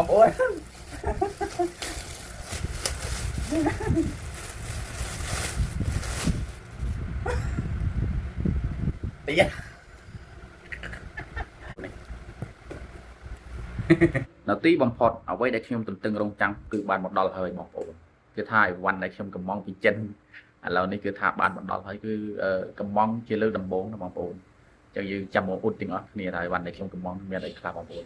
ôi tí nó tí bằng phọt ở với đâyខ្ញុំtừng rong trăng cứ bàn một đòn hơi một ổ cứ thayวันnàyខ្ញុំកំងពីចិនឥឡូវនេះគឺថាបានមកដល់ហើយគឺកំងជាលើកដំបូងណាបងប្អូនចឹងយើងចាំមកអ៊ុតទាំងអស់គ្នាហើយวันនេះខ្ញុំកំងមានអីខ្លះបងប្អូន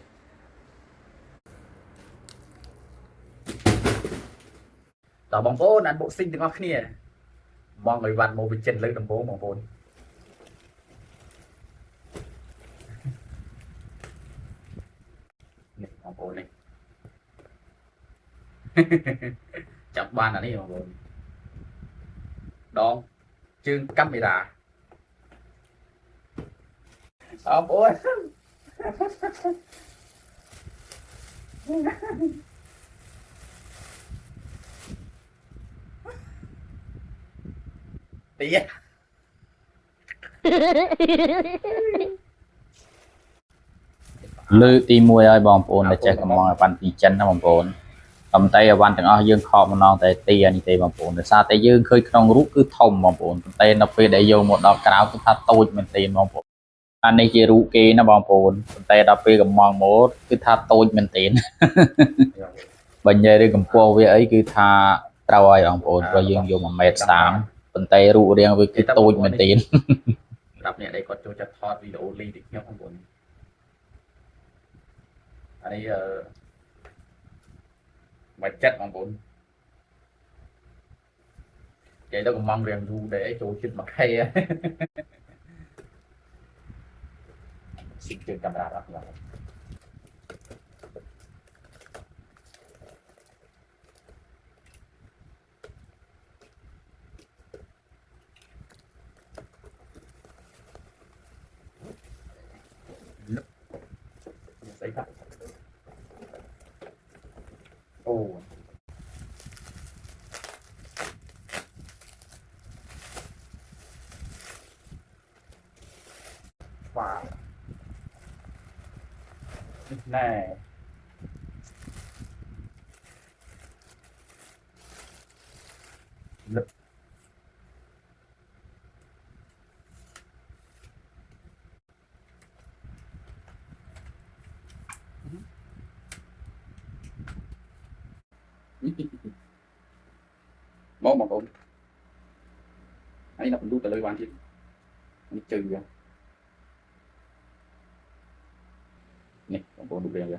តើបងប្អូនអានបុកស៊ីងទាំងអស់គ្នាមកឲ្យวันមកពីចិនលើកដំបូងបងប្អូននេះបងប្អូននេះចាប់បានអានេះបងប្អូនដងជើងកាមេរ៉ាបងប្អូនទីលើកទី1ឲ្យបងប្អូនដែលចេះកំងឲ្យបានពីចិនណាបងប្អូនកំតែឲ្យបានទាំងអស់យើងខកម្ដងតែទីនេះទេបងប្អូនដោយសារតែយើងឃើញក្នុងរូបគឺធំបងប្អូនប៉ុន្តែនៅពេលដែលយកមកដល់ក្រៅគឺថាតូចមែនទេបងប្អូនអានេះជារូបគេណាបងប្អូនប៉ុន្តែដល់ពេលកំងមកគឺថាតូចមែនទេបើនិយាយរឿងកម្ពស់វាអីគឺថាត្រូវឲ្យបងប្អូនព្រោះយើងយក1.30 ម៉ែត្រប៉ុន្តែរូបរាងវាគឺតូចមែនទេសម្រាប់អ្នកដែលគាត់ចូលចិត្តថតវីដេអូលីងដូចខ្ញុំបងប្អូនអានេះមកចិត្តបងប្អូននិយាយទៅកំងរៀងយូរដែរចូលចិត្ត1Kស៊ីជើងកាមេរ៉ាអត់ឡើយស្អីครับអូវ៉ាវណែលឹកមកបងប្អូនហើយដាក់បន្ទូទៅលើបានទៀតនេះជើងវានេះបងប្អូនរូបរាងវា